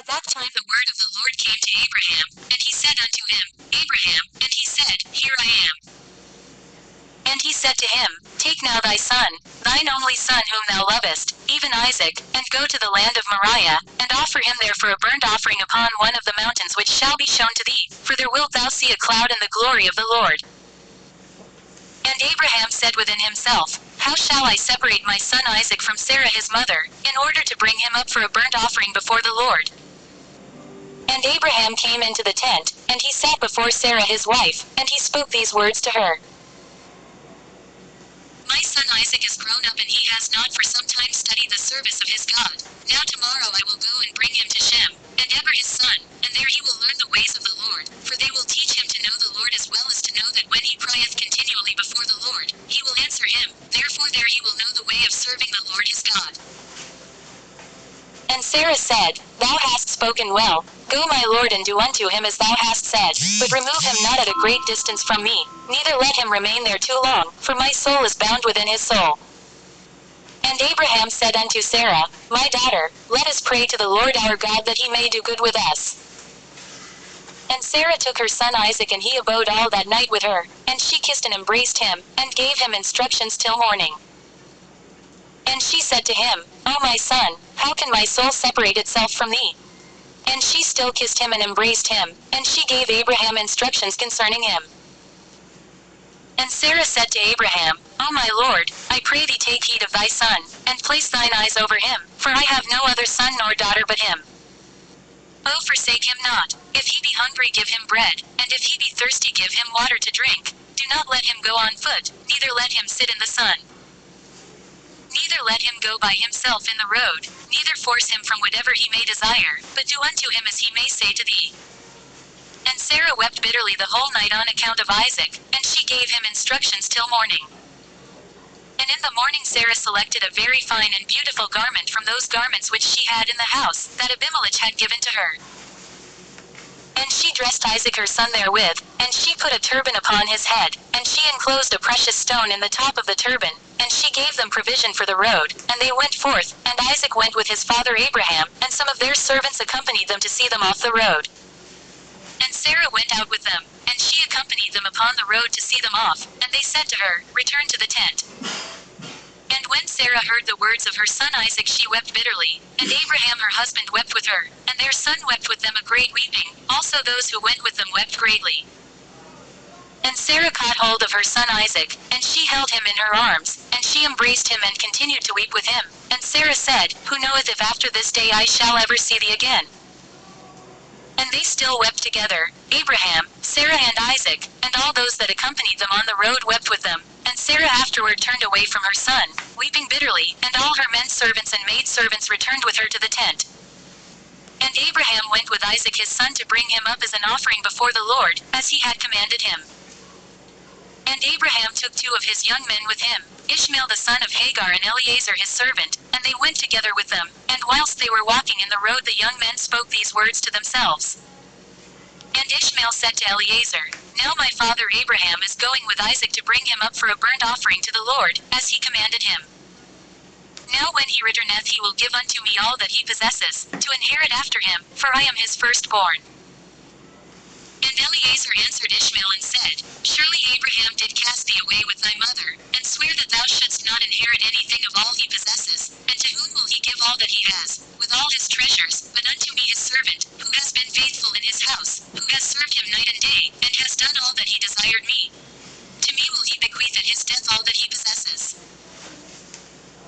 At that time the word of the Lord came to Abraham, and he said unto him, Abraham, and he said, Here I am. And he said to him, Take now thy son, thine only son whom thou lovest, even Isaac, and go to the land of Moriah, and offer him there for a burnt offering upon one of the mountains which shall be shown to thee, for there wilt thou see a cloud and the glory of the Lord. And Abraham said within himself, How shall I separate my son Isaac from Sarah his mother, in order to bring him up for a burnt offering before the Lord? And Abraham came into the tent, and he sat before Sarah his wife, and he spoke these words to her. My son Isaac is grown up and he has not for some time studied the service of his God. Now tomorrow I will go and bring him to Shem, and Eber his son, and there he will learn the ways of the Lord, for they will teach him to know the Lord as well as to know that when he crieth continually before the Lord, he will answer him, therefore there he will know the way of serving the Lord his God. And Sarah said, Thou hast spoken well. Go, my lord, and do unto him as thou hast said, but remove him not at a great distance from me, neither let him remain there too long, for my soul is bound within his soul. And Abraham said unto Sarah, My daughter, let us pray to the Lord our God that he may do good with us. And Sarah took her son Isaac, and he abode all that night with her, and she kissed and embraced him, and gave him instructions till morning. And she said to him, O my son, how can my soul separate itself from thee? And she still kissed him and embraced him, and she gave Abraham instructions concerning him. And Sarah said to Abraham, O my lord, I pray thee take heed of thy son, and place thine eyes over him, for I have no other son nor daughter but him. O forsake him not. If he be hungry give him bread, and if he be thirsty give him water to drink. Do not let him go on foot, neither let him sit in the sun. Neither let him go by himself in the road, neither force him from whatever he may desire, but do unto him as he may say to thee. And Sarah wept bitterly the whole night on account of Isaac, and she gave him instructions till morning. And in the morning Sarah selected a very fine and beautiful garment from those garments which she had in the house, that Abimelech had given to her. And she dressed Isaac her son therewith, and she put a turban upon his head, and she enclosed a precious stone in the top of the turban, and she gave them provision for the road, and they went forth, and Isaac went with his father Abraham, and some of their servants accompanied them to see them off the road. And Sarah went out with them, and she accompanied them upon the road to see them off, and they said to her, Return to the tent. And when Sarah heard the words of her son Isaac she wept bitterly, and Abraham her husband wept with her, and their son wept with them a great weeping, also those who went with them wept greatly. And Sarah caught hold of her son Isaac, and she held him in her arms, and she embraced him and continued to weep with him. And Sarah said, Who knoweth if after this day I shall ever see thee again? And they still wept together, Abraham, Sarah and Isaac, and all those that accompanied them on the road wept with them. And Sarah afterward turned away from her son, weeping bitterly, and all her men servants and maid servants returned with her to the tent. And Abraham went with Isaac his son to bring him up as an offering before the Lord, as he had commanded him. And Abraham took 2 of his young men with him, Ishmael the son of Hagar and Eliezer his servant, and they went together with them, and whilst they were walking in the road the young men spoke these words to themselves. And Ishmael said to Eliezer, Now my father Abraham is going with Isaac to bring him up for a burnt offering to the Lord, as he commanded him. Now when he returneth he will give unto me all that he possesses, to inherit after him, for I am his firstborn. And Eliezer answered Ishmael and said, Surely Abraham did cast thee away with thy mother, and swear that thou shouldst not inherit anything of all he possesses, and to whom will he give all that he has, with all his treasures, but unto me his servant, who has been faithful in his house, who has served him night and day, and has done all that he desired me. To me will he bequeath at his death all that he possesses.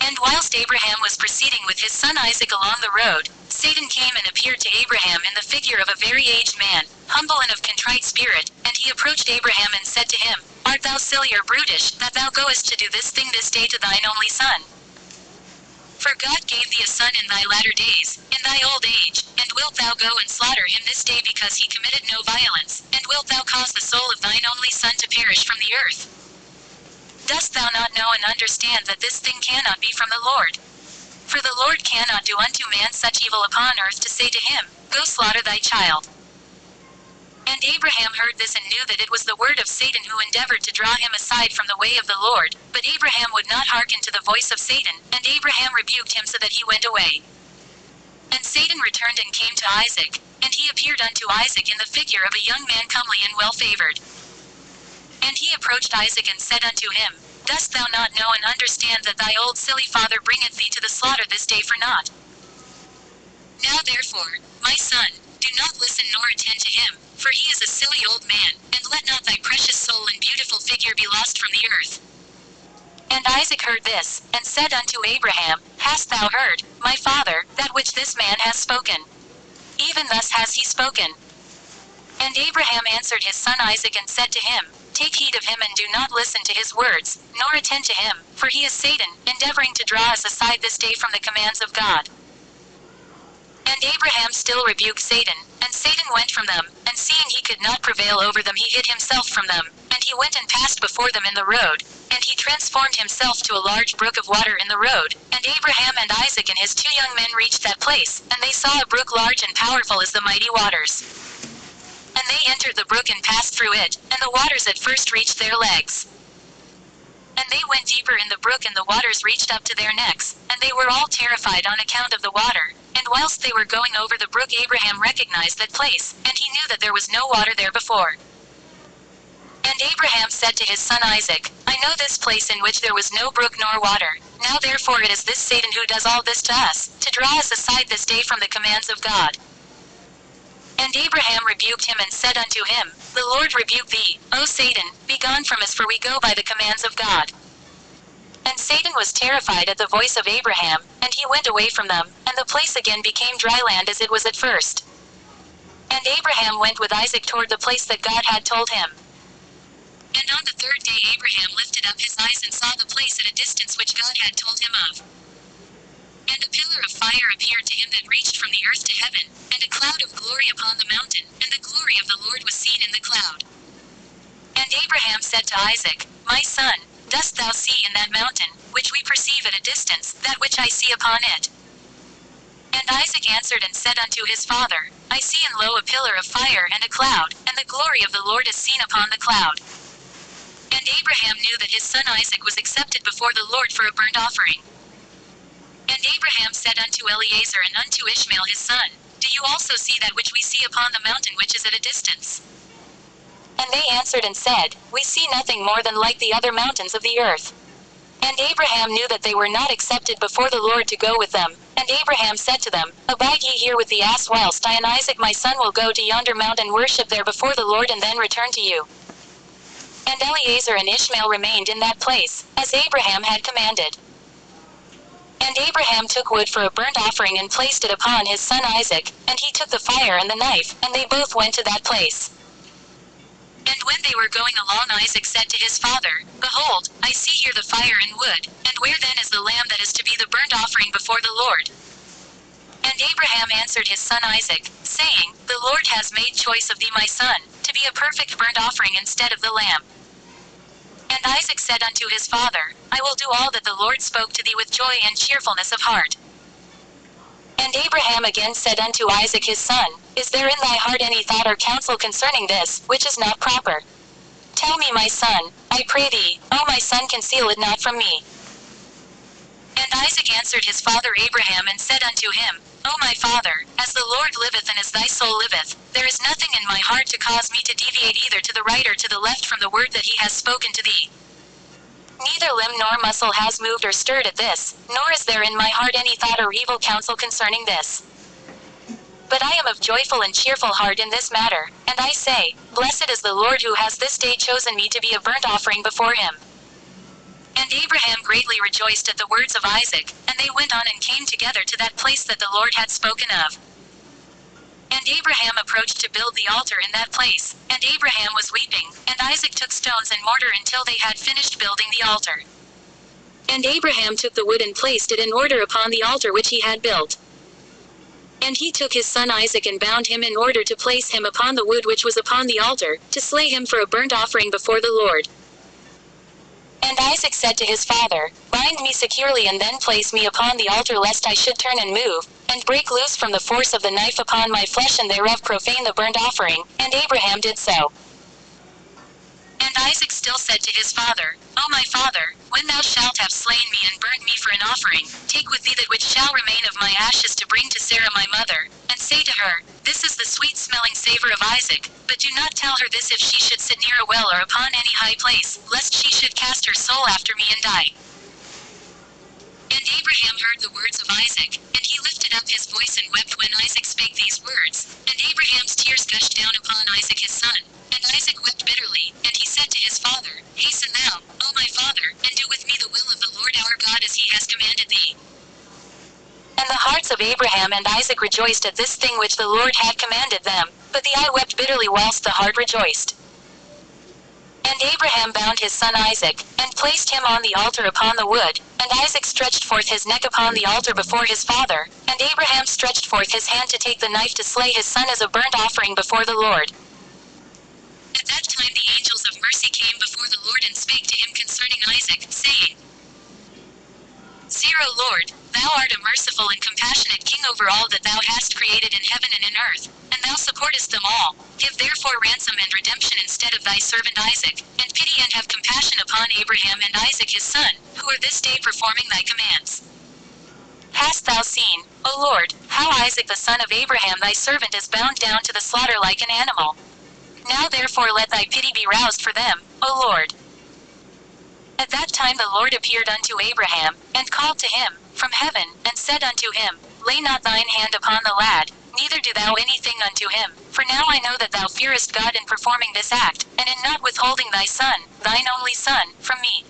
And whilst Abraham was proceeding with his son Isaac along the road, Satan came and appeared to Abraham in the figure of a very aged man, humble and of contrite spirit, and he approached Abraham and said to him, Art thou silly or brutish, that thou goest to do this thing this day to thine only son? For God gave thee a son in thy latter days, in thy old age, and wilt thou go and slaughter him this day because he committed no violence, and wilt thou cause the soul of thine only son to perish from the earth? Dost thou not know and understand that this thing cannot be from the Lord? For the Lord cannot do unto man such evil upon earth to say to him, Go slaughter thy child. And Abraham heard this and knew that it was the word of Satan who endeavored to draw him aside from the way of the Lord, but Abraham would not hearken to the voice of Satan, and Abraham rebuked him so that he went away. And Satan returned and came to Isaac, and he appeared unto Isaac in the figure of a young man comely and well-favored. And he approached Isaac and said unto him, Dost thou not know and understand that thy old silly father bringeth thee to the slaughter this day for naught? Now therefore, my son, do not listen nor attend to him, for he is a silly old man, and let not thy precious soul and beautiful figure be lost from the earth. And Isaac heard this, and said unto Abraham, Hast thou heard, my father, that which this man has spoken? Even thus has he spoken. And Abraham answered his son Isaac and said to him, Take heed of him and do not listen to his words, nor attend to him, for he is Satan, endeavoring to draw us aside this day from the commands of God. And Abraham still rebuked Satan, and Satan went from them, and seeing he could not prevail over them he hid himself from them, and he went and passed before them in the road, and he transformed himself to a large brook of water in the road, and Abraham and Isaac and his 2 young men reached that place, and they saw a brook large and powerful as the mighty waters. And they entered the brook and passed through it, and the waters at first reached their legs. And they went deeper in the brook and the waters reached up to their necks, and they were all terrified on account of the water. And whilst they were going over the brook Abraham recognized that place, and he knew that there was no water there before. And Abraham said to his son Isaac, I know this place in which there was no brook nor water. Now therefore it is this Satan who does all this to us, to draw us aside this day from the commands of God. And Abraham rebuked him and said unto him, The Lord rebuke thee, O Satan, be gone from us, for we go by the commands of God. And Satan was terrified at the voice of Abraham, and he went away from them, and the place again became dry land as it was at first. And Abraham went with Isaac toward the place that God had told him. And on the 3rd day Abraham lifted up his eyes and saw the place at a distance which God had told him of. And a pillar of fire appeared to him that reached from the earth to heaven, and a cloud of glory upon the mountain, and the glory of the Lord was seen in the cloud. And Abraham said to Isaac, My son, dost thou see in that mountain, which we perceive at a distance, that which I see upon it? And Isaac answered and said unto his father, I see and lo a pillar of fire and a cloud, and the glory of the Lord is seen upon the cloud. And Abraham knew that his son Isaac was accepted before the Lord for a burnt offering. And Abraham said unto Eliezer and unto Ishmael his son, Do you also see that which we see upon the mountain which is at a distance? And they answered and said, We see nothing more than like the other mountains of the earth. And Abraham knew that they were not accepted before the Lord to go with them. And Abraham said to them, Abide ye here with the ass whilst I and Isaac my son will go to yonder mount and worship there before the Lord and then return to you. And Eliezer and Ishmael remained in that place, as Abraham had commanded. And Abraham took wood for a burnt offering and placed it upon his son Isaac, and he took the fire and the knife, and they both went to that place. And when they were going along Isaac said to his father, Behold, I see here the fire and wood, and where then is the lamb that is to be the burnt offering before the Lord? And Abraham answered his son Isaac, saying, The Lord has made choice of thee my son, to be a perfect burnt offering instead of the lamb. And Isaac said unto his father, I will do all that the Lord spoke to thee with joy and cheerfulness of heart. And Abraham again said unto Isaac his son, Is there in thy heart any thought or counsel concerning this, which is not proper? Tell me, my son, I pray thee, O my son, conceal it not from me. And Isaac answered his father Abraham and said unto him, O my father, as the Lord liveth and as thy soul liveth, there is nothing in my heart to cause me to deviate either to the right or to the left from the word that he has spoken to thee. Neither limb nor muscle has moved or stirred at this, nor is there in my heart any thought or evil counsel concerning this. But I am of joyful and cheerful heart in this matter, and I say, Blessed is the Lord who has this day chosen me to be a burnt offering before him. And Abraham greatly rejoiced at the words of Isaac, and they went on and came together to that place that the Lord had spoken of. And Abraham approached to build the altar in that place, and Abraham was weeping, and Isaac took stones and mortar until they had finished building the altar. And Abraham took the wood and placed it in order upon the altar which he had built. And he took his son Isaac and bound him in order to place him upon the wood which was upon the altar, to slay him for a burnt offering before the Lord. And Isaac said to his father, Bind me securely and then place me upon the altar lest I should turn and move, and break loose from the force of the knife upon my flesh and thereof profane the burnt offering, and Abraham did so. And Isaac still said to his father, O my father, when thou shalt have slain me and burnt me for an offering, take with thee that which shall remain of my ashes to bring to Sarah my mother, and say to her, This is the sweet-smelling savor of Isaac, but do not tell her this if she should sit near a well or upon any high place, lest she should cast her soul after me and die. And Abraham heard the words of Isaac, and he lifted up his voice and wept when Isaac spake these words, and Abraham's tears gushed down upon Isaac his son. And Isaac wept bitterly, and he said to his father, Hasten thou, O my father, and do with me the will of the Lord our God as he has commanded thee. And the hearts of Abraham and Isaac rejoiced at this thing which the Lord had commanded them, but the eye wept bitterly whilst the heart rejoiced. And Abraham bound his son Isaac, and placed him on the altar upon the wood, and Isaac stretched forth his neck upon the altar before his father, and Abraham stretched forth his hand to take the knife to slay his son as a burnt offering before the Lord. At that time the angels of mercy came before the Lord and spake to him concerning Isaac, saying, Hear, O Lord, thou art a merciful and compassionate King over all that thou hast created in heaven and in earth, and thou supportest them all. Give therefore ransom and redemption instead of thy servant Isaac, and pity and have compassion upon Abraham and Isaac his son, who are this day performing thy commands. Hast thou seen, O Lord, how Isaac the son of Abraham thy servant is bound down to the slaughter like an animal? Now therefore let thy pity be roused for them, O Lord. At that time the Lord appeared unto Abraham, and called to him from heaven, and said unto him, Lay not thine hand upon the lad, neither do thou anything unto him, for now I know that thou fearest God in performing this act, and in not withholding thy son, thine only son, from me.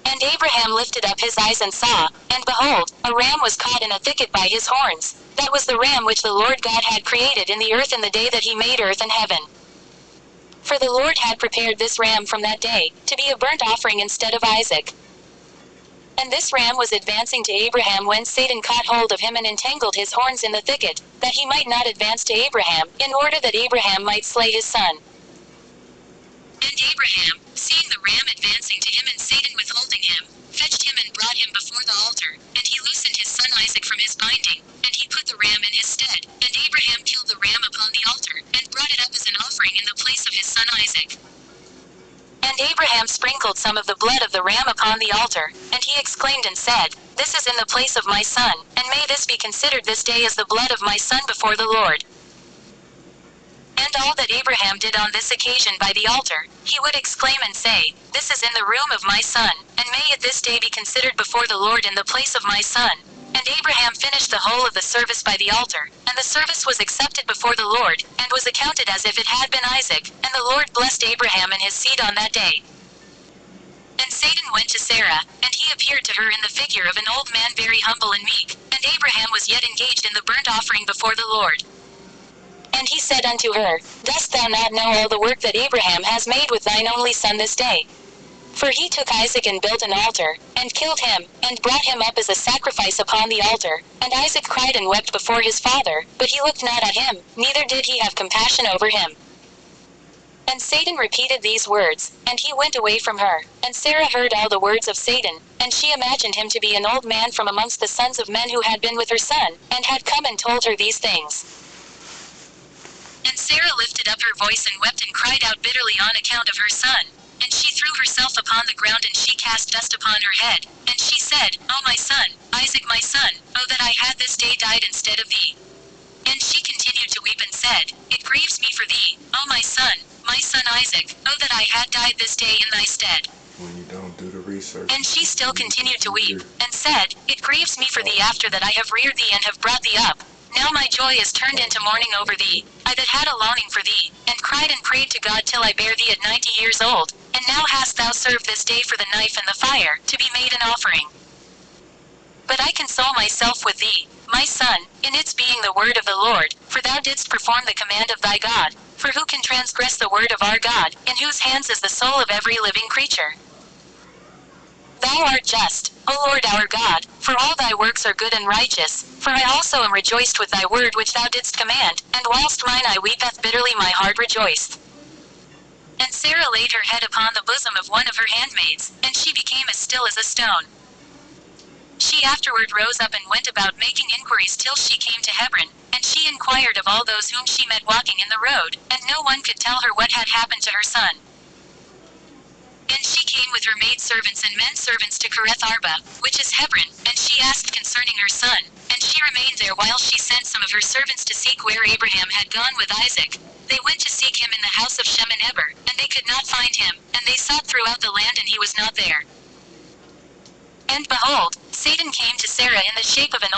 And Abraham lifted up his eyes and saw, and behold, a ram was caught in a thicket by his horns. That was the ram which the Lord God had created in the earth in the day that he made earth and heaven. For the Lord had prepared this ram from that day, to be a burnt offering instead of Isaac. And this ram was advancing to Abraham when Satan caught hold of him and entangled his horns in the thicket, that he might not advance to Abraham, in order that Abraham might slay his son. And Abraham, seeing the ram advancing to him and Satan withholding him, fetched him and brought him before the altar, and he loosened his son Isaac from his binding, and he put the ram in his stead, and Abraham killed the ram upon the altar, and brought it up as an offering in the place of his son Isaac. And Abraham sprinkled some of the blood of the ram upon the altar, and he exclaimed and said, This is in the place of my son, and may this be considered this day as the blood of my son before the Lord. And all that Abraham did on this occasion by the altar, he would exclaim and say, This is in the room of my son, and may it this day be considered before the Lord in the place of my son. And Abraham finished the whole of the service by the altar, and the service was accepted before the Lord, and was accounted as if it had been Isaac, and the Lord blessed Abraham and his seed on that day. And Satan went to Sarah, and he appeared to her in the figure of an old man very humble and meek, and Abraham was yet engaged in the burnt offering before the Lord. And he said unto her, Dost thou not know all the work that Abraham has made with thine only son this day? For he took Isaac and built an altar, and killed him, and brought him up as a sacrifice upon the altar. And Isaac cried and wept before his father, but he looked not at him, neither did he have compassion over him. And Satan repeated these words, and he went away from her. And Sarah heard all the words of Satan, and she imagined him to be an old man from amongst the sons of men who had been with her son, and had come and told her these things. And Sarah lifted up her voice and wept and cried out bitterly on account of her son. And she threw herself upon the ground, and she cast dust upon her head. And she said, O my son, Isaac my son, O that I had this day died instead of thee. And she continued to weep and said, It grieves me for thee, O my son Isaac, O that I had died this day in thy stead. When you don't do the research. And she still continued to weep, and said, It grieves me for thee after that I have reared thee and have brought thee up. Now my joy is turned into mourning over thee, I that had a longing for thee, and cried and prayed to God till I bare thee at 90 years old. And now hast thou served this day for the knife and the fire, to be made an offering. But I console myself with thee, my son, in its being the word of the Lord, for thou didst perform the command of thy God. For who can transgress the word of our God, in whose hands is the soul of every living creature? Thou art just, O Lord our God, for all thy works are good and righteous. For I also am rejoiced with thy word which thou didst command, and whilst mine eye weepeth bitterly my heart rejoiced. And Sarah laid her head upon the bosom of one of her handmaids, and she became as still as a stone. She afterward rose up and went about making inquiries till she came to Hebron, and she inquired of all those whom she met walking in the road, and no one could tell her what had happened to her son. And she came with her maidservants and menservants to Kereth Arba, which is Hebron, and she asked concerning her son. And she remained there while she sent some of her servants to seek where Abraham had gone with Isaac. They went to seek him in the house of Shem and Eber, and they could not find him, and they sought throughout the land and he was not there. And behold, Satan came to Sarah in the shape of an